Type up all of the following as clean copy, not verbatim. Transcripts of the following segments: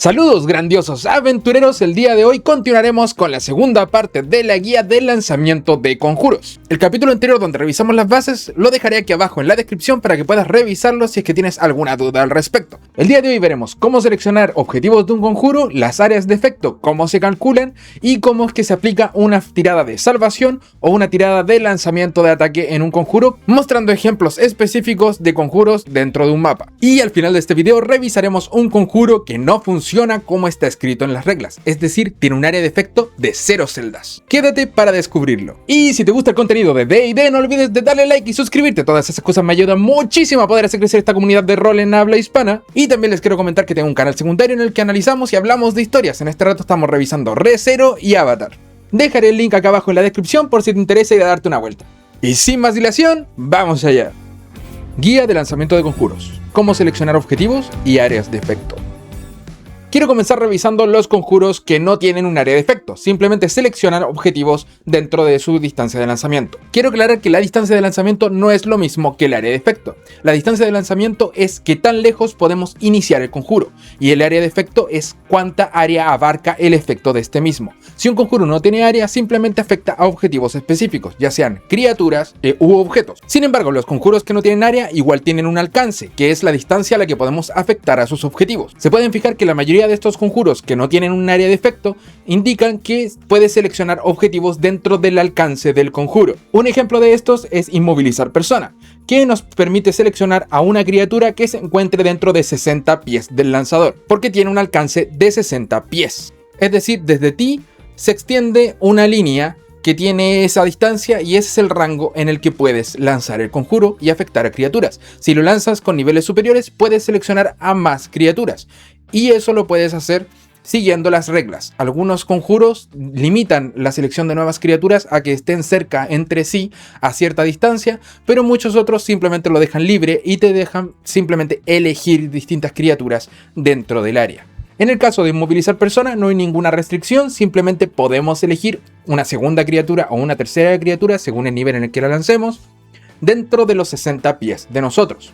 Saludos grandiosos aventureros, el día de hoy continuaremos con la segunda parte de la guía de lanzamiento de conjuros. El capítulo anterior donde revisamos las bases lo dejaré aquí abajo en la descripción para que puedas revisarlo si es que tienes alguna duda al respecto. El día de hoy veremos cómo seleccionar objetivos de un conjuro, las áreas de efecto, cómo se calculan y cómo es que se aplica una tirada de salvación o una tirada de lanzamiento de ataque en un conjuro, mostrando ejemplos específicos de conjuros dentro de un mapa. Y al final de este video revisaremos un conjuro que no funciona como está escrito en las reglas, es decir, tiene un área de efecto de 0 celdas. Quédate para descubrirlo. Y si te gusta el contenido de D&D, no olvides de darle like y suscribirte, todas esas cosas me ayudan muchísimo a poder hacer crecer esta comunidad de rol en habla hispana. Y también les quiero comentar que tengo un canal secundario en el que analizamos y hablamos de historias. En este rato estamos revisando Re:Zero y Avatar. Dejaré el link acá abajo en la descripción por si te interesa ir a darte una vuelta. Y sin más dilación, vamos allá. Guía de lanzamiento de conjuros. Cómo seleccionar objetivos y áreas de efecto. Quiero comenzar revisando los conjuros que no tienen un área de efecto, simplemente seleccionan objetivos dentro de su distancia de lanzamiento. Quiero aclarar que la distancia de lanzamiento no es lo mismo que el área de efecto. La distancia de lanzamiento es qué tan lejos podemos iniciar el conjuro, y el área de efecto es cuánta área abarca el efecto de este mismo. Si un conjuro no tiene área, simplemente afecta a objetivos específicos, ya sean criaturas u objetos. Sin embargo, los conjuros que no tienen área igual tienen un alcance, que es la distancia a la que podemos afectar a sus objetivos. Se pueden fijar que la mayoría de estos conjuros que no tienen un área de efecto indican que puedes seleccionar objetivos dentro del alcance del conjuro. Un ejemplo de estos es inmovilizar persona, que nos permite seleccionar a una criatura que se encuentre dentro de 60 pies del lanzador, porque tiene un alcance de 60 pies. Es decir, desde ti se extiende una línea que tiene esa distancia y ese es el rango en el que puedes lanzar el conjuro y afectar a criaturas. Si lo lanzas con niveles superiores, puedes seleccionar a más criaturas. Y eso lo puedes hacer siguiendo las reglas. Algunos conjuros limitan la selección de nuevas criaturas a que estén cerca entre sí a cierta distancia, pero muchos otros simplemente lo dejan libre y te dejan simplemente elegir distintas criaturas dentro del área. En el caso de inmovilizar persona no hay ninguna restricción, simplemente podemos elegir una segunda criatura o una tercera criatura según el nivel en el que la lancemos dentro de los 60 pies de nosotros.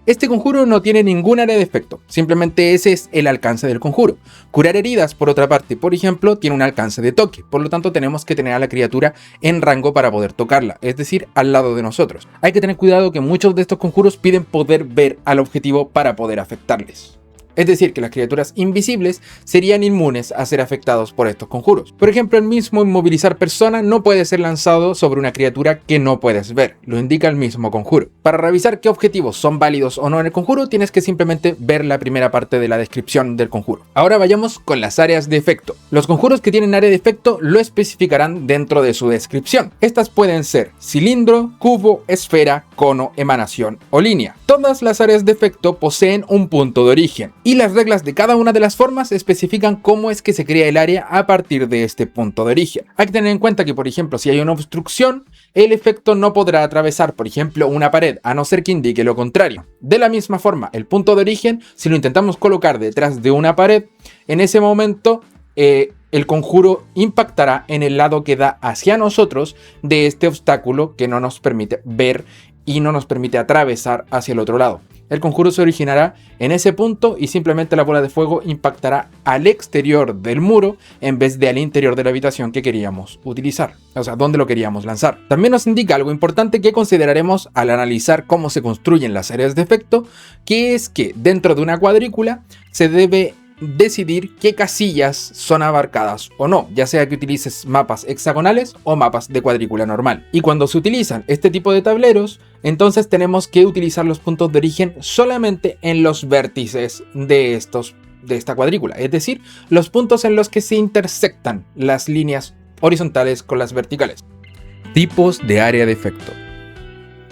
Este conjuro no tiene ningún área de efecto, simplemente ese es el alcance del conjuro. Curar heridas, por otra parte, por ejemplo, tiene un alcance de toque, por lo tanto tenemos que tener a la criatura en rango para poder tocarla, es decir, al lado de nosotros. Hay que tener cuidado que muchos de estos conjuros piden poder ver al objetivo para poder afectarles. Es decir, que las criaturas invisibles serían inmunes a ser afectados por estos conjuros. Por ejemplo, el mismo inmovilizar persona no puede ser lanzado sobre una criatura que no puedes ver, lo indica el mismo conjuro. Para revisar qué objetivos son válidos o no en el conjuro, tienes que simplemente ver la primera parte de la descripción del conjuro. Ahora vayamos con las áreas de efecto. Los conjuros que tienen área de efecto lo especificarán dentro de su descripción. Estas pueden ser cilindro, cubo, esfera, cono, emanación o línea. Todas las áreas de efecto poseen un punto de origen. Y las reglas de cada una de las formas especifican cómo es que se crea el área a partir de este punto de origen. Hay que tener en cuenta que, por ejemplo, si hay una obstrucción, el efecto no podrá atravesar, por ejemplo, una pared, a no ser que indique lo contrario. De la misma forma, el punto de origen, si lo intentamos colocar detrás de una pared, en ese momento el conjuro impactará en el lado que da hacia nosotros de este obstáculo que no nos permite ver y no nos permite atravesar hacia el otro lado. El conjuro se originará en ese punto y simplemente la bola de fuego impactará al exterior del muro en vez de al interior de la habitación que queríamos utilizar, o sea, donde lo queríamos lanzar. También nos indica algo importante que consideraremos al analizar cómo se construyen las áreas de efecto, que es que dentro de una cuadrícula se debe decidir qué casillas son abarcadas o no, ya sea que utilices mapas hexagonales o mapas de cuadrícula normal. Y cuando se utilizan este tipo de tableros, entonces tenemos que utilizar los puntos de origen solamente en los vértices de esta cuadrícula, es decir, los puntos en los que se intersectan las líneas horizontales con las verticales. Tipos de área de efecto.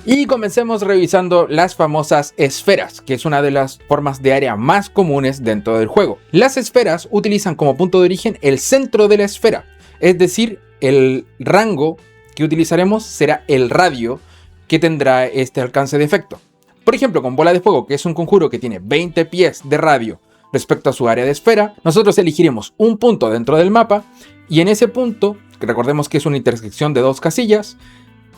Y comencemos revisando las famosas esferas, que es una de las formas de área más comunes dentro del juego. Las esferas utilizan como punto de origen el centro de la esfera, es decir, el rango que utilizaremos será el radio que tendrá este alcance de efecto. Por ejemplo, con bola de fuego, que es un conjuro que tiene 20 pies de radio respecto a su área de esfera, nosotros elegiremos un punto dentro del mapa y en ese punto, que recordemos que es una intersección de dos casillas,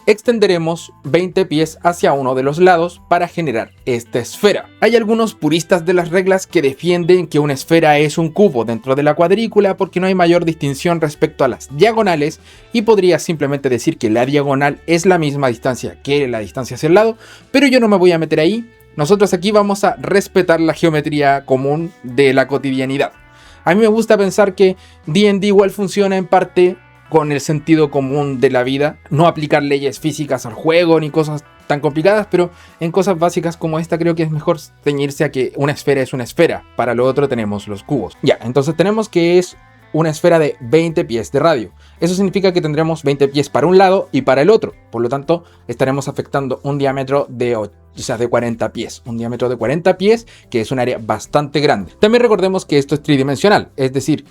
extenderemos 20 pies hacia uno de los lados para generar esta esfera. Hay algunos puristas de las reglas que defienden que una esfera es un cubo dentro de la cuadrícula porque no hay mayor distinción respecto a las diagonales y podría simplemente decir que la diagonal es la misma distancia que la distancia hacia el lado, pero yo no me voy a meter ahí. Nosotros aquí vamos a respetar la geometría común de la cotidianidad. A mí me gusta pensar que D&D igual funciona en parte con el sentido común de la vida, no aplicar leyes físicas al juego ni cosas tan complicadas, pero en cosas básicas como esta creo que es mejor ceñirse a que una esfera es una esfera. Para lo otro tenemos los cubos. Ya, entonces tenemos que es una esfera de 20 pies de radio. Eso significa que tendremos 20 pies para un lado y para el otro. Por lo tanto, estaremos afectando un diámetro de 40 pies. Un diámetro de 40 pies, que es un área bastante grande. También recordemos que esto es tridimensional, es decir,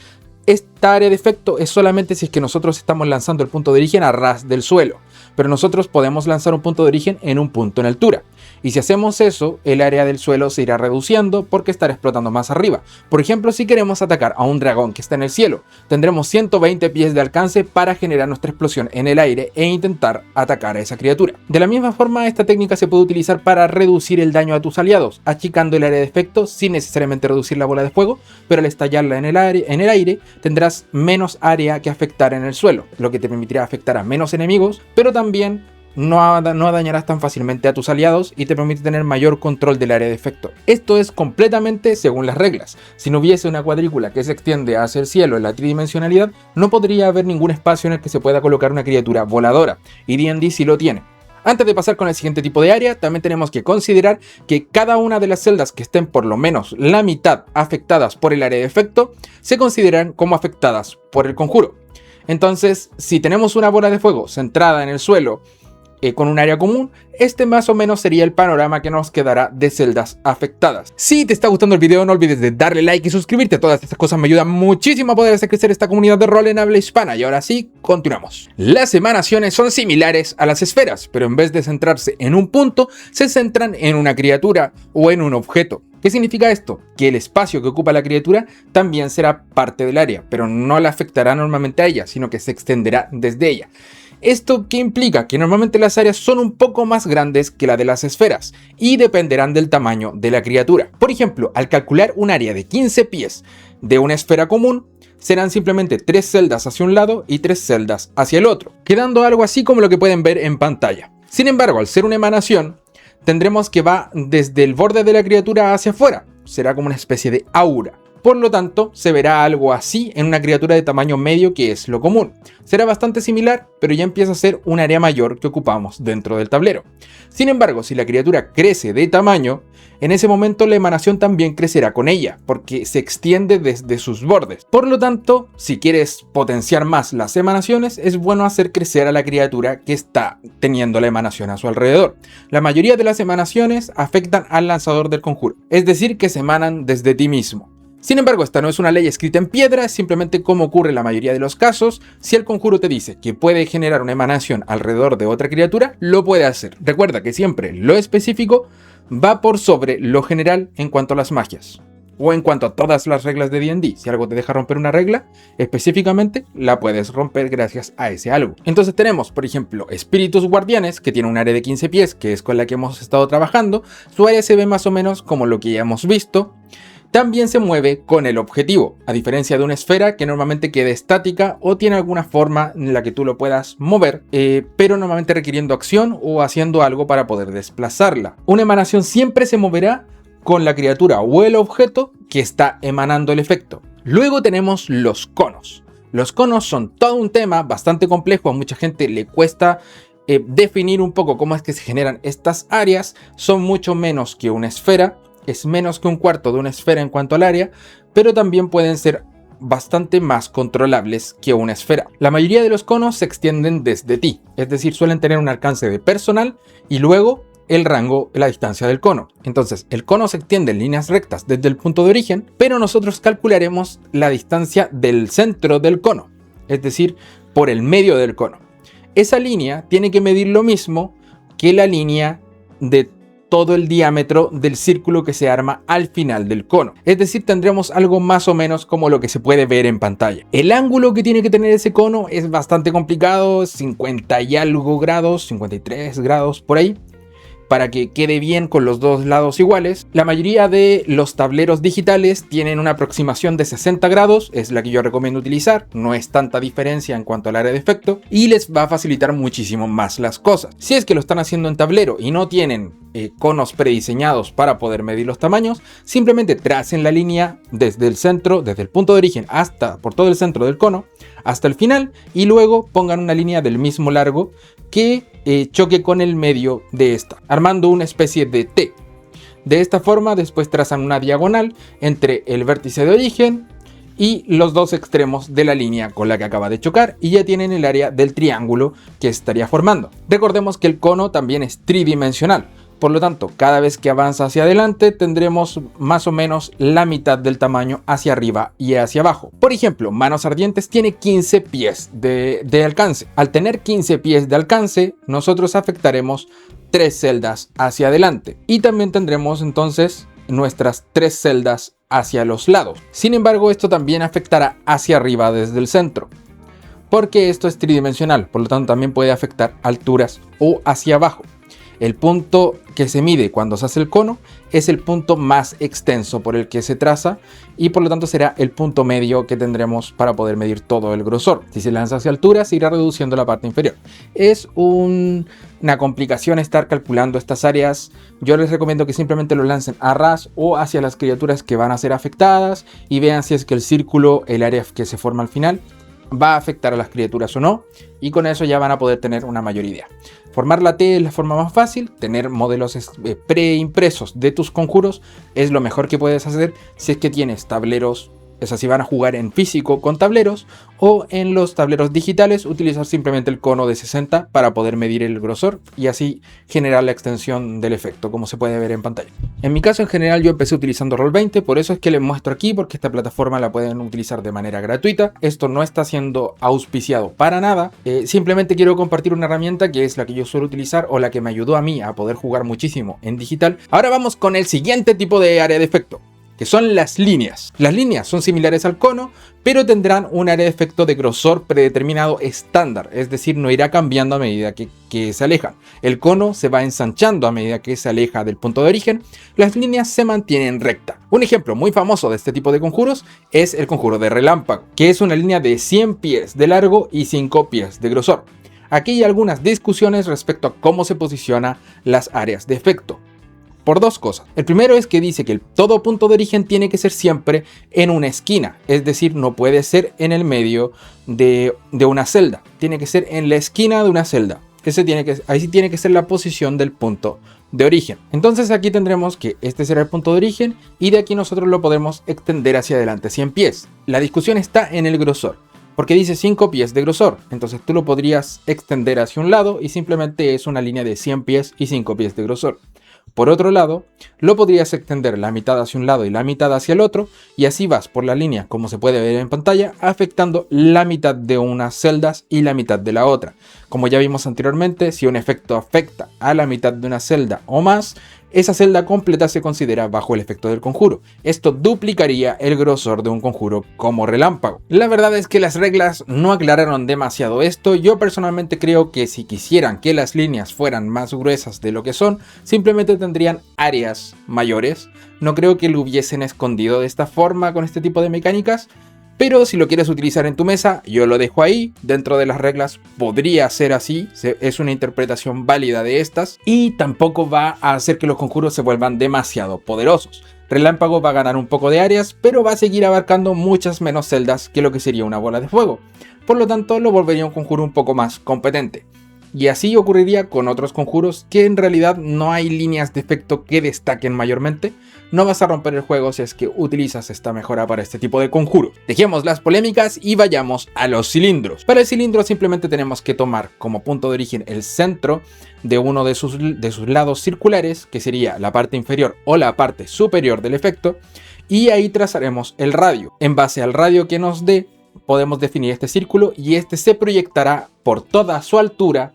esta área de efecto es solamente si es que nosotros estamos lanzando el punto de origen a ras del suelo, pero nosotros podemos lanzar un punto de origen en un punto en altura. Y si hacemos eso, el área del suelo se irá reduciendo porque estará explotando más arriba. Por ejemplo, si queremos atacar a un dragón que está en el cielo, tendremos 120 pies de alcance para generar nuestra explosión en el aire e intentar atacar a esa criatura. De la misma forma, esta técnica se puede utilizar para reducir el daño a tus aliados, achicando el área de efecto sin necesariamente reducir la bola de fuego, pero al estallarla en el aire tendrás menos área que afectar en el suelo, lo que te permitirá afectar a menos enemigos, pero también no dañarás tan fácilmente a tus aliados y te permite tener mayor control del área de efecto. Esto es completamente según las reglas. Si no hubiese una cuadrícula que se extiende hacia el cielo en la tridimensionalidad, no podría haber ningún espacio en el que se pueda colocar una criatura voladora, y D&D sí lo tiene. Antes de pasar con el siguiente tipo de área, también tenemos que considerar que cada una de las celdas que estén por lo menos la mitad afectadas por el área de efecto se consideran como afectadas por el conjuro. Entonces, si tenemos una bola de fuego centrada en el suelo con un área común, este más o menos sería el panorama que nos quedará de celdas afectadas. Si te está gustando el video, no olvides de darle like y suscribirte. Todas estas cosas me ayudan muchísimo a poder hacer crecer esta comunidad de rol en habla hispana. Y ahora sí, continuamos. Las emanaciones son similares a las esferas, pero en vez de centrarse en un punto, se centran en una criatura o en un objeto. ¿Qué significa esto? Que el espacio que ocupa la criatura también será parte del área, pero no la afectará normalmente a ella, sino que se extenderá desde ella. ¿Esto qué implica? Que normalmente las áreas son un poco más grandes que la de las esferas y dependerán del tamaño de la criatura. Por ejemplo, al calcular un área de 15 pies de una esfera común, serán simplemente 3 celdas hacia un lado y 3 celdas hacia el otro, quedando algo así como lo que pueden ver en pantalla. Sin embargo, al ser una emanación, tendremos que va desde el borde de la criatura hacia afuera. Será como una especie de aura. Por lo tanto, se verá algo así en una criatura de tamaño medio, que es lo común. Será bastante similar, pero ya empieza a ser un área mayor que ocupamos dentro del tablero. Sin embargo, si la criatura crece de tamaño, en ese momento la emanación también crecerá con ella, porque se extiende desde sus bordes. Por lo tanto, si quieres potenciar más las emanaciones, es bueno hacer crecer a la criatura que está teniendo la emanación a su alrededor. La mayoría de las emanaciones afectan al lanzador del conjuro, es decir, que se emanan desde ti mismo. Sin embargo, esta no es una ley escrita en piedra, es simplemente como ocurre en la mayoría de los casos. Si el conjuro te dice que puede generar una emanación alrededor de otra criatura, lo puede hacer. Recuerda que siempre lo específico va por sobre lo general en cuanto a las magias, o en cuanto a todas las reglas de D&D. Si algo te deja romper una regla, específicamente la puedes romper gracias a ese algo. Entonces tenemos, por ejemplo, espíritus guardianes, que tiene un área de 15 pies, que es con la que hemos estado trabajando. Su área se ve más o menos como lo que ya hemos visto. También se mueve con el objetivo, a diferencia de una esfera que normalmente queda estática o tiene alguna forma en la que tú lo puedas mover, pero normalmente requiriendo acción o haciendo algo para poder desplazarla. Una emanación siempre se moverá con la criatura o el objeto que está emanando el efecto. Luego tenemos los conos. Los conos son todo un tema bastante complejo, a mucha gente le cuesta definir un poco cómo es que se generan estas áreas. Son mucho menos que una esfera. Es menos que un cuarto de una esfera en cuanto al área, pero también pueden ser bastante más controlables que una esfera. La mayoría de los conos se extienden desde ti, es decir, suelen tener un alcance de personal y luego el rango, la distancia del cono. Entonces, el cono se extiende en líneas rectas desde el punto de origen, pero nosotros calcularemos la distancia del centro del cono, es decir, por el medio del cono. Esa línea tiene que medir lo mismo que la línea de todo el diámetro del círculo que se arma al final del cono. Es decir, tendremos algo más o menos como lo que se puede ver en pantalla. El ángulo que tiene que tener ese cono es bastante complicado, 50 y algo grados, 53 grados por ahí, para que quede bien con los dos lados iguales. La mayoría de los tableros digitales tienen una aproximación de 60 grados, es la que yo recomiendo utilizar, no es tanta diferencia en cuanto al área de efecto y les va a facilitar muchísimo más las cosas. Si es que lo están haciendo en tablero y no tienen conos prediseñados para poder medir los tamaños, simplemente tracen la línea desde el centro, desde el punto de origen hasta por todo el centro del cono hasta el final y luego pongan una línea del mismo largo que choque con el medio de esta, armando una especie de T. De esta forma después trazan una diagonal entre el vértice de origen y los dos extremos de la línea con la que acaba de chocar y ya tienen el área del triángulo que estaría formando. Recordemos que el cono también es tridimensional. Por lo tanto, cada vez que avanza hacia adelante tendremos más o menos la mitad del tamaño hacia arriba y hacia abajo. Por ejemplo, Manos Ardientes tiene 15 pies de alcance. Al tener 15 pies de alcance, nosotros afectaremos 3 celdas hacia adelante. Y también tendremos entonces nuestras 3 celdas hacia los lados. Sin embargo, esto también afectará hacia arriba desde el centro, porque esto es tridimensional, por lo tanto también puede afectar alturas o hacia abajo. El punto que se mide cuando se hace el cono es el punto más extenso por el que se traza y por lo tanto será el punto medio que tendremos para poder medir todo el grosor. Si se lanza hacia altura se irá reduciendo la parte inferior. Es una complicación estar calculando estas áreas. Yo les recomiendo que simplemente lo lancen a ras o hacia las criaturas que van a ser afectadas y vean si es que el círculo, el área que se forma al final, va a afectar a las criaturas o no, y con eso ya van a poder tener una mayor idea. Formar la T es la forma más fácil, tener modelos preimpresos de tus conjuros es lo mejor que puedes hacer si es que tienes tableros, es así, van a jugar en físico con tableros o en los tableros digitales utilizar simplemente el cono de 60 para poder medir el grosor y así generar la extensión del efecto como se puede ver en pantalla. En mi caso en general yo empecé utilizando Roll20, por eso es que les muestro aquí, porque esta plataforma la pueden utilizar de manera gratuita. Esto no está siendo auspiciado para nada, simplemente quiero compartir una herramienta que es la que yo suelo utilizar o la que me ayudó a mí a poder jugar muchísimo en digital. Ahora vamos con el siguiente tipo de área de efecto, que son las líneas. Las líneas son similares al cono, pero tendrán un área de efecto de grosor predeterminado estándar, es decir, no irá cambiando a medida que se alejan. El cono se va ensanchando a medida que se aleja del punto de origen, las líneas se mantienen recta. Un ejemplo muy famoso de este tipo de conjuros es el conjuro de relámpago, que es una línea de 100 pies de largo y 5 pies de grosor. Aquí hay algunas discusiones respecto a cómo se posicionan las áreas de efecto. Por dos cosas. El primero es que dice que todo punto de origen tiene que ser siempre en una esquina, es decir, no puede ser en el medio de una celda, tiene que ser en la esquina de una celda. Ahí sí tiene que ser la posición del punto de origen. Entonces aquí tendremos que este será el punto de origen y de aquí nosotros lo podemos extender hacia adelante 100 pies. La discusión está en el grosor, porque dice 5 pies de grosor, entonces tú lo podrías extender hacia un lado y simplemente es una línea de 100 pies y 5 pies de grosor. Por otro lado, lo podrías extender la mitad hacia un lado y la mitad hacia el otro, y así vas por la línea, como se puede ver en pantalla, afectando la mitad de unas celdas y la mitad de la otra. Como ya vimos anteriormente, si un efecto afecta a la mitad de una celda o más, esa celda completa se considera bajo el efecto del conjuro. Esto duplicaría el grosor de un conjuro como relámpago. La verdad es que las reglas no aclararon demasiado esto. Yo personalmente creo que si quisieran que las líneas fueran más gruesas de lo que son, simplemente tendrían áreas mayores. No creo que lo hubiesen escondido de esta forma con este tipo de mecánicas. Pero si lo quieres utilizar en tu mesa, yo lo dejo ahí. Dentro de las reglas podría ser así. Es una interpretación válida de estas. Y tampoco va a hacer que los conjuros se vuelvan demasiado poderosos. Relámpago va a ganar un poco de áreas, pero va a seguir abarcando muchas menos celdas que lo que sería una bola de fuego. Por lo tanto, lo volvería un conjuro un poco más competente. Y así ocurriría con otros conjuros que en realidad no hay líneas de efecto que destaquen mayormente. No vas a romper el juego si es que utilizas esta mejora para este tipo de conjuros. Dejemos las polémicas y vayamos a los cilindros. Para el cilindro simplemente tenemos que tomar como punto de origen el centro de uno de sus lados circulares, que sería la parte inferior o la parte superior del efecto, y ahí trazaremos el radio. En base al radio que nos dé, podemos definir este círculo y este se proyectará por toda su altura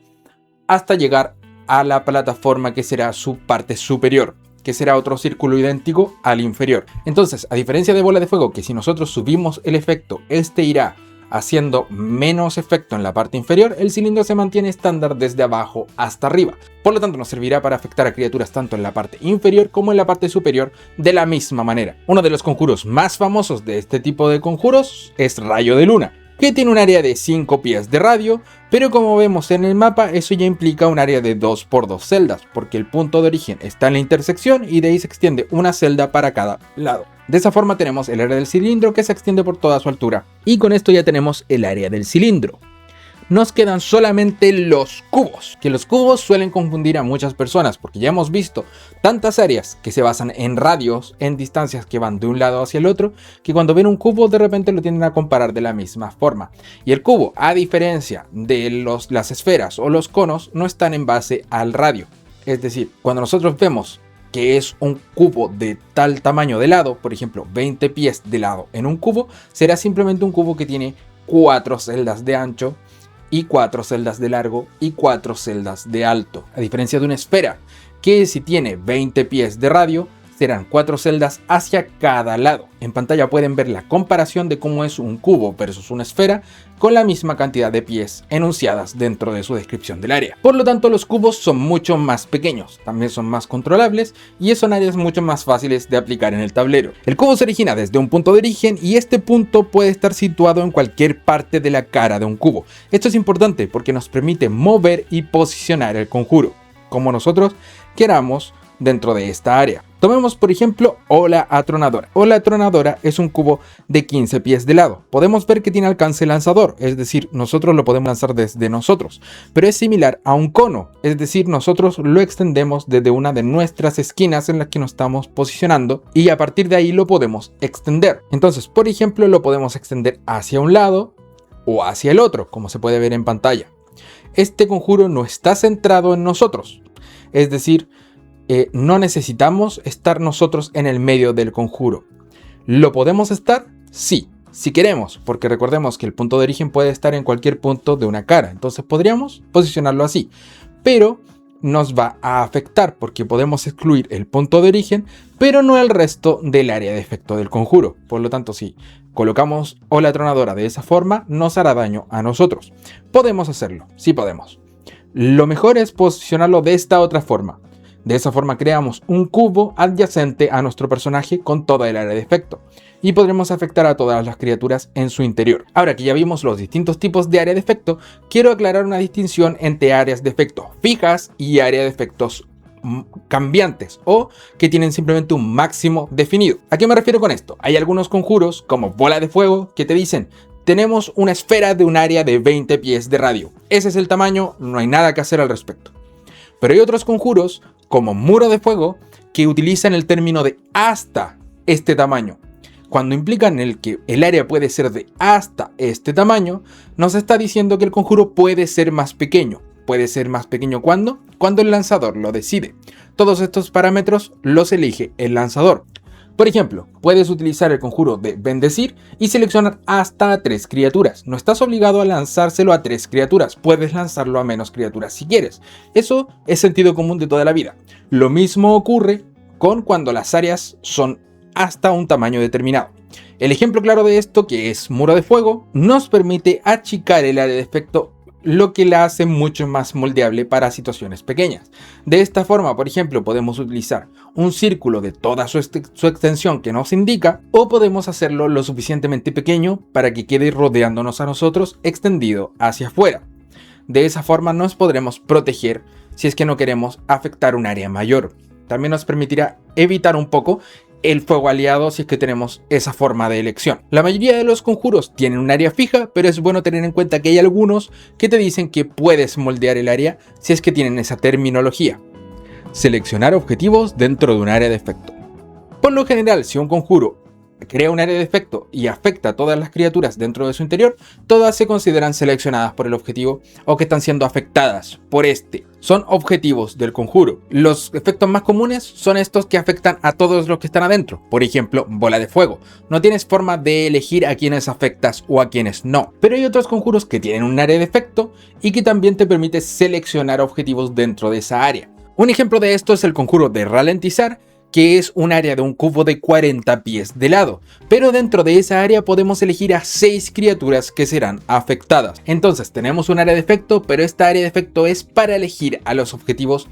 hasta llegar a la plataforma que será su parte superior, que será otro círculo idéntico al inferior. Entonces, a diferencia de bola de fuego, que si nosotros subimos el efecto, este irá haciendo menos efecto en la parte inferior, el cilindro se mantiene estándar desde abajo hasta arriba. Por lo tanto, nos servirá para afectar a criaturas tanto en la parte inferior como en la parte superior de la misma manera. Uno de los conjuros más famosos de este tipo de conjuros es Rayo de Luna, que tiene un área de 5 pies de radio, pero como vemos en el mapa, eso ya implica un área de 2 por 2 celdas, porque el punto de origen está en la intersección y de ahí se extiende una celda para cada lado. De esa forma tenemos el área del cilindro que se extiende por toda su altura. Y con esto ya tenemos el área del cilindro. Nos quedan solamente los cubos, que los cubos suelen confundir a muchas personas porque ya hemos visto tantas áreas que se basan en radios, en distancias que van de un lado hacia el otro, que cuando ven un cubo de repente lo tienden a comparar de la misma forma. Y el cubo, a diferencia de las esferas o los conos, no están en base al radio. Es decir, cuando nosotros vemos que es un cubo de tal tamaño de lado, por ejemplo 20 pies de lado en un cubo, será simplemente un cubo que tiene 4 celdas de ancho y 4 celdas de largo y 4 celdas de alto, a diferencia de una esfera que si tiene 20 pies de radio serán 4 celdas hacia cada lado. En pantalla pueden ver la comparación de cómo es un cubo versus una esfera con la misma cantidad de pies enunciadas dentro de su descripción del área. Por lo tanto, los cubos son mucho más pequeños, también son más controlables y son áreas mucho más fáciles de aplicar en el tablero. El cubo se origina desde un punto de origen y este punto puede estar situado en cualquier parte de la cara de un cubo. Esto es importante porque nos permite mover y posicionar el conjuro, como nosotros queramos dentro de esta área. Tomemos por ejemplo Ola Atronadora. Ola Atronadora es un cubo de 15 pies de lado. Podemos ver que tiene alcance lanzador, es decir, nosotros lo podemos lanzar desde nosotros, pero es similar a un cono, es decir, nosotros lo extendemos desde una de nuestras esquinas en las que nos estamos posicionando y a partir de ahí lo podemos extender. Entonces, por ejemplo, lo podemos extender hacia un lado o hacia el otro, como se puede ver en pantalla. Este conjuro no está centrado en nosotros, es decir, no necesitamos estar nosotros en el medio del conjuro. ¿Lo podemos estar? Sí, si queremos, porque recordemos que el punto de origen puede estar en cualquier punto de una cara, entonces podríamos posicionarlo así, pero nos va a afectar porque podemos excluir el punto de origen, pero no el resto del área de efecto del conjuro. Por lo tanto, si colocamos Ola Atronadora de esa forma, nos hará daño a nosotros. Podemos hacerlo, sí podemos. Lo mejor es posicionarlo de esta otra forma. De esa forma creamos un cubo adyacente a nuestro personaje con toda el área de efecto y podremos afectar a todas las criaturas en su interior. Ahora que ya vimos los distintos tipos de área de efecto, quiero aclarar una distinción entre áreas de efecto fijas y áreas de efectos cambiantes o que tienen simplemente un máximo definido. ¿A qué me refiero con esto? Hay algunos conjuros como Bola de Fuego que te dicen: tenemos una esfera de un área de 20 pies de radio. Ese es el tamaño, no hay nada que hacer al respecto. Pero hay otros conjuros como Muro de Fuego que utilizan el término de hasta este tamaño. Cuando implican el que el área puede ser de hasta este tamaño, nos está diciendo que el conjuro puede ser más pequeño. ¿Puede ser más pequeño cuándo? Cuando el lanzador lo decide. Todos estos parámetros los elige el lanzador. Por ejemplo, puedes utilizar el conjuro de Bendecir y seleccionar hasta 3 criaturas. No estás obligado a lanzárselo a 3 criaturas, puedes lanzarlo a menos criaturas si quieres. Eso es sentido común de toda la vida. Lo mismo ocurre con cuando las áreas son hasta un tamaño determinado. El ejemplo claro de esto, que es Muro de Fuego, nos permite achicar el área de efecto, lo que la hace mucho más moldeable para situaciones pequeñas. De esta forma, por ejemplo, podemos utilizar un círculo de toda su extensión que nos indica, o podemos hacerlo lo suficientemente pequeño para que quede rodeándonos a nosotros, extendido hacia afuera. De esa forma nos podremos proteger si es que no queremos afectar un área mayor. También nos permitirá evitar un poco el fuego aliado si es que tenemos esa forma de elección. La mayoría de los conjuros tienen un área fija, pero es bueno tener en cuenta que hay algunos que te dicen que puedes moldear el área si es que tienen esa terminología. Seleccionar objetivos dentro de un área de efecto. Por lo general, si un conjuro crea un área de efecto y afecta a todas las criaturas dentro de su interior, todas se consideran seleccionadas por el objetivo o que están siendo afectadas por este. Son objetivos del conjuro. Los efectos más comunes son estos que afectan a todos los que están adentro. Por ejemplo, bola de fuego. No tienes forma de elegir a quienes afectas o a quienes no. Pero hay otros conjuros que tienen un área de efecto y que también te permite seleccionar objetivos dentro de esa área. Un ejemplo de esto es el conjuro de ralentizar, que es un área de un cubo de 40 pies de lado, pero dentro de esa área podemos elegir a 6 criaturas que serán afectadas. Entonces tenemos un área de efecto, pero esta área de efecto es para elegir a los objetivos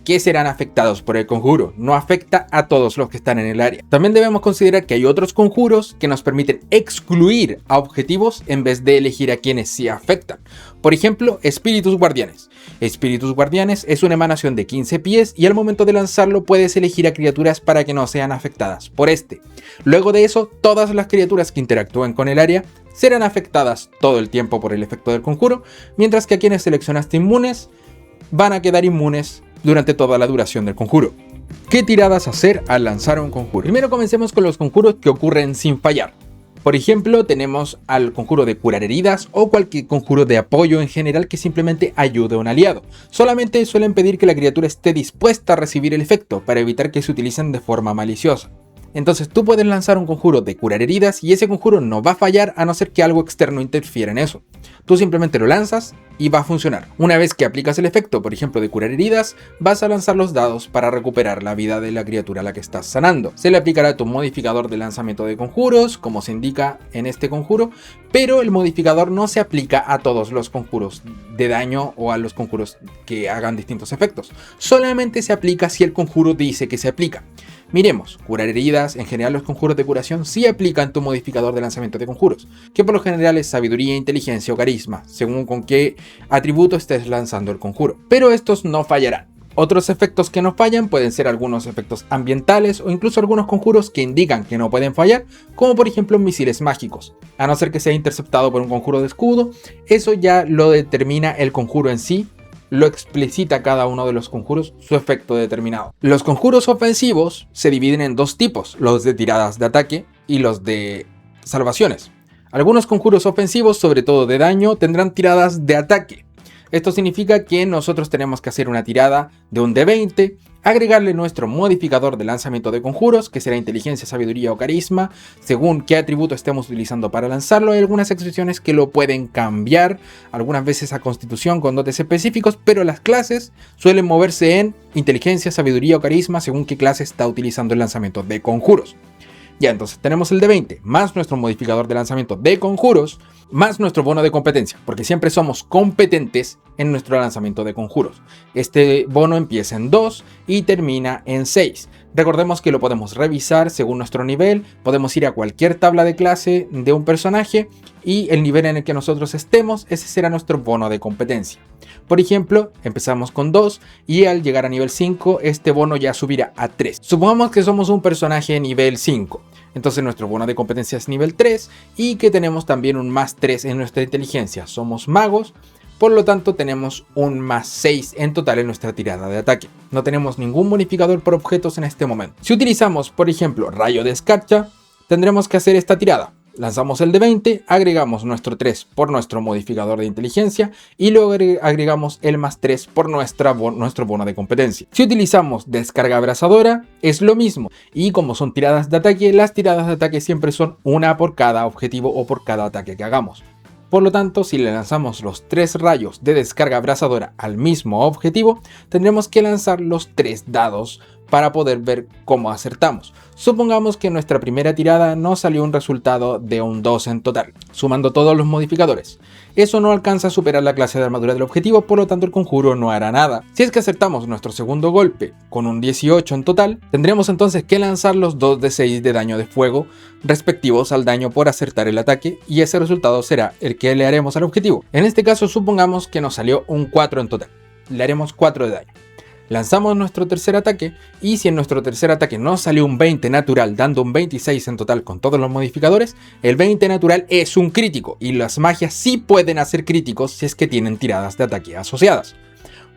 que serán afectados por el conjuro, no afecta a todos los que están en el área. También debemos considerar que hay otros conjuros que nos permiten excluir a objetivos en vez de elegir a quienes sí afectan. Por ejemplo, Espíritus Guardianes. Espíritus Guardianes es una emanación de 15 pies y al momento de lanzarlo puedes elegir a criaturas para que no sean afectadas por este. Luego de eso, todas las criaturas que interactúen con el área serán afectadas todo el tiempo por el efecto del conjuro, mientras que a quienes seleccionaste inmunes van a quedar inmunes durante toda la duración del conjuro. ¿Qué tiradas hacer al lanzar un conjuro? Primero comencemos con los conjuros que ocurren sin fallar. Por ejemplo, tenemos al conjuro de curar heridas o cualquier conjuro de apoyo en general que simplemente ayude a un aliado. Solamente suelen pedir que la criatura esté dispuesta a recibir el efecto para evitar que se utilicen de forma maliciosa. Entonces tú puedes lanzar un conjuro de curar heridas y ese conjuro no va a fallar a no ser que algo externo interfiera en eso. Tú simplemente lo lanzas y va a funcionar. Una vez que aplicas el efecto, por ejemplo de curar heridas, vas a lanzar los dados para recuperar la vida de la criatura a la que estás sanando. Se le aplicará tu modificador de lanzamiento de conjuros, como se indica en este conjuro, pero el modificador no se aplica a todos los conjuros de daño o a los conjuros que hagan distintos efectos. Solamente se aplica si el conjuro dice que se aplica. Miremos, curar heridas, en general los conjuros de curación sí aplican tu modificador de lanzamiento de conjuros, que por lo general es sabiduría, inteligencia o carisma, según con qué atributo estés lanzando el conjuro. Pero estos no fallarán. Otros efectos que no fallan pueden ser algunos efectos ambientales o incluso algunos conjuros que indican que no pueden fallar, como por ejemplo misiles mágicos. A no ser que sea interceptado por un conjuro de escudo, eso ya lo determina el conjuro en sí, lo explicita cada uno de los conjuros su efecto determinado. Los conjuros ofensivos se dividen en dos tipos, los de tiradas de ataque y los de salvaciones. Algunos conjuros ofensivos, sobre todo de daño, tendrán tiradas de ataque. Esto significa que nosotros tenemos que hacer una tirada de un D20, agregarle nuestro modificador de lanzamiento de conjuros, que será inteligencia, sabiduría o carisma, según qué atributo estemos utilizando para lanzarlo. Hay algunas excepciones que lo pueden cambiar, algunas veces a constitución con dotes específicos, pero las clases suelen moverse en inteligencia, sabiduría o carisma, según qué clase está utilizando el lanzamiento de conjuros. Ya, entonces tenemos el D20, más nuestro modificador de lanzamiento de conjuros, más nuestro bono de competencia, porque siempre somos competentes en nuestro lanzamiento de conjuros. Este bono empieza en 2 y termina en 6. Recordemos que lo podemos revisar según nuestro nivel, podemos ir a cualquier tabla de clase de un personaje y el nivel en el que nosotros estemos, ese será nuestro bono de competencia. Por ejemplo, empezamos con 2 y al llegar a nivel 5, este bono ya subirá a 3. Supongamos que somos un personaje nivel 5. Entonces nuestro bono de competencia es nivel 3 y que tenemos también un más 3 en nuestra inteligencia. Somos magos, por lo tanto tenemos un más 6 en total en nuestra tirada de ataque. No tenemos ningún bonificador por objetos en este momento. Si utilizamos, por ejemplo, rayo de escarcha, tendremos que hacer esta tirada. Lanzamos el de 20, agregamos nuestro 3 por nuestro modificador de inteligencia y luego agregamos el más 3 por nuestro bono de competencia. Si utilizamos descarga abrasadora es lo mismo y como son tiradas de ataque, las tiradas de ataque siempre son una por cada objetivo o por cada ataque que hagamos. Por lo tanto, si le lanzamos los 3 rayos de descarga abrasadora al mismo objetivo, tendremos que lanzar los 3 dados para poder ver cómo acertamos. Supongamos que en nuestra primera tirada nos salió un resultado de un 2 en total, sumando todos los modificadores. Eso no alcanza a superar la clase de armadura del objetivo, por lo tanto el conjuro no hará nada. Si es que acertamos nuestro segundo golpe con un 18 en total, tendremos entonces que lanzar los 2d6 de daño de fuego respectivos al daño por acertar el ataque, y ese resultado será el que le haremos al objetivo. En este caso supongamos que nos salió un 4 en total, le haremos 4 de daño. Lanzamos nuestro tercer ataque y si en nuestro tercer ataque nos salió un 20 natural dando un 26 en total con todos los modificadores, el 20 natural es un crítico y las magias sí pueden hacer críticos si es que tienen tiradas de ataque asociadas.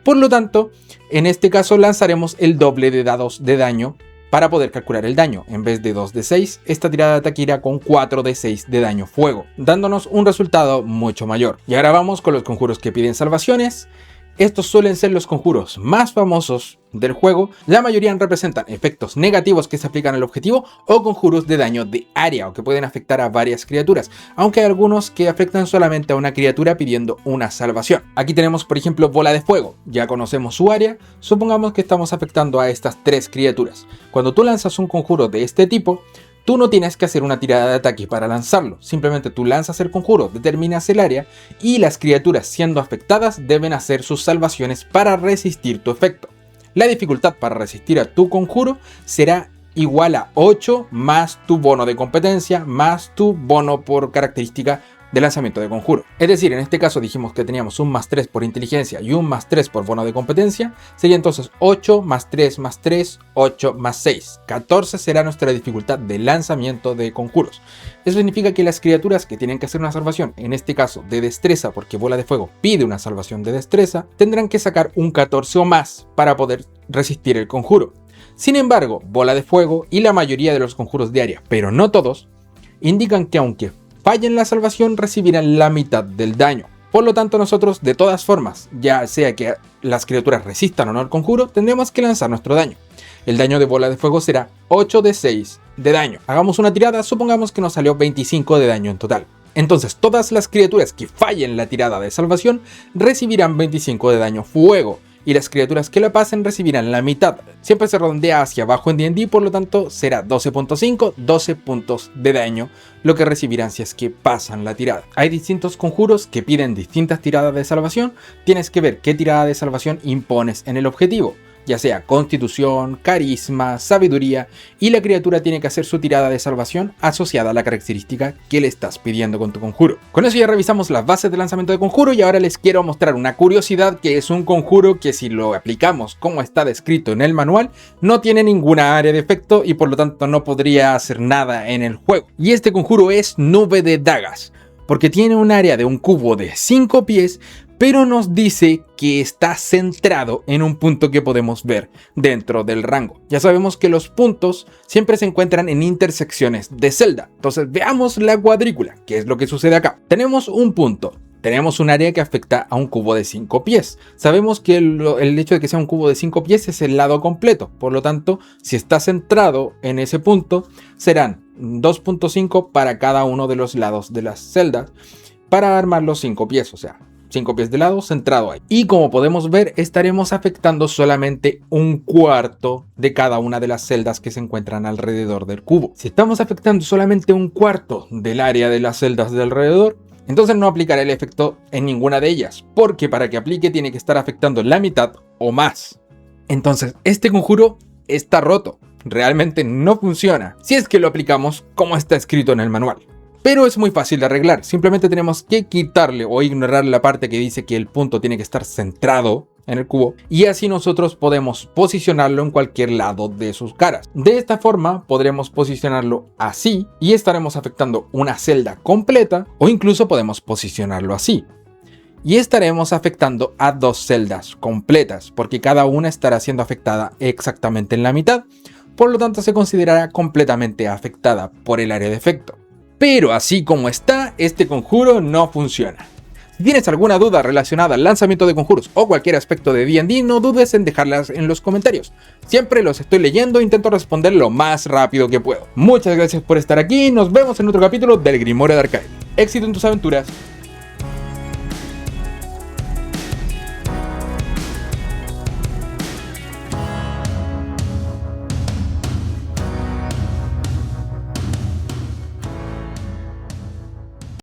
Por lo tanto, en este caso lanzaremos el doble de dados de daño para poder calcular el daño. En vez de 2d6, esta tirada de ataque irá con 4d6 de daño fuego, dándonos un resultado mucho mayor. Y ahora vamos con los conjuros que piden salvaciones. Estos suelen ser los conjuros más famosos del juego. La mayoría representan efectos negativos que se aplican al objetivo o conjuros de daño de área o que pueden afectar a varias criaturas, aunque hay algunos que afectan solamente a una criatura pidiendo una salvación. Aquí tenemos por ejemplo Bola de Fuego. Ya conocemos su área, supongamos que estamos afectando a estas 3 criaturas. Cuando tú lanzas un conjuro de este tipo, tú no tienes que hacer una tirada de ataque para lanzarlo, simplemente tú lanzas el conjuro, determinas el área y las criaturas siendo afectadas deben hacer sus salvaciones para resistir tu efecto. La dificultad para resistir a tu conjuro será igual a 8 más tu bono de competencia más tu bono por característica de lanzamiento de conjuro. Es decir, en este caso dijimos que teníamos un +3 por inteligencia y un +3 por bono de competencia. Sería entonces 8 más 3 más 3, 8 más 6. 14 será nuestra dificultad de lanzamiento de conjuros. Eso significa que las criaturas que tienen que hacer una salvación, en este caso de destreza, porque Bola de Fuego pide una salvación de destreza, tendrán que sacar un 14 o más para poder resistir el conjuro. Sin embargo, Bola de Fuego y la mayoría de los conjuros de área, pero no todos, indican que aunque fallen la salvación recibirán la mitad del daño. Por lo tanto nosotros de todas formas, ya sea que las criaturas resistan o no el conjuro, tendremos que lanzar nuestro daño. El daño de Bola de Fuego será 8 de 6 de daño. Hagamos una tirada, supongamos que nos salió 25 de daño en total. Entonces todas las criaturas que fallen la tirada de salvación recibirán 25 de daño fuego. Y las criaturas que la pasen recibirán la mitad. Siempre se redondea hacia abajo en D&D, por lo tanto será 12.5, 12 puntos de daño lo que recibirán si es que pasan la tirada. Hay distintos conjuros que piden distintas tiradas de salvación. Tienes que ver qué tirada de salvación impones en el objetivo, ya sea constitución, carisma, sabiduría, y la criatura tiene que hacer su tirada de salvación asociada a la característica que le estás pidiendo con tu conjuro. Con eso ya revisamos las bases de lanzamiento de conjuro y ahora les quiero mostrar una curiosidad, que es un conjuro que si lo aplicamos como está descrito en el manual, no tiene ninguna área de efecto y por lo tanto no podría hacer nada en el juego. Y este conjuro es Nube de Dagas, porque tiene un área de un cubo de 5 pies, pero nos dice que está centrado en un punto que podemos ver dentro del rango. Ya sabemos que los puntos siempre se encuentran en intersecciones de celda. Entonces veamos la cuadrícula, que es lo que sucede acá. Tenemos un punto, tenemos un área que afecta a un cubo de 5 pies. Sabemos que el hecho de que sea un cubo de 5 pies es el lado completo. Por lo tanto, si está centrado en ese punto, serán 2.5 para cada uno de los lados de las celdas para armar los 5 pies, o sea, 5 pies de lado centrado ahí. Y como podemos ver, estaremos afectando solamente un cuarto de cada una de las celdas que se encuentran alrededor del cubo. Si estamos afectando solamente un cuarto del área de las celdas de alrededor, entonces no aplicará el efecto en ninguna de ellas, porque para que aplique tiene que estar afectando la mitad o más. Entonces este conjuro está roto, realmente no funciona si es que lo aplicamos como está escrito en el manual. Pero es muy fácil de arreglar, simplemente tenemos que quitarle o ignorar la parte que dice que el punto tiene que estar centrado en el cubo y así nosotros podemos posicionarlo en cualquier lado de sus caras. De esta forma podremos posicionarlo así y estaremos afectando una celda completa, o incluso podemos posicionarlo así y estaremos afectando a 2 celdas completas, porque cada una estará siendo afectada exactamente en la mitad, por lo tanto se considerará completamente afectada por el área de efecto. Pero así como está, este conjuro no funciona. Si tienes alguna duda relacionada al lanzamiento de conjuros o cualquier aspecto de D&D, no dudes en dejarlas en los comentarios. Siempre los estoy leyendo e intento responder lo más rápido que puedo. Muchas gracias por estar aquí, nos vemos en otro capítulo del Grimorio de Arcadia. Éxito en tus aventuras.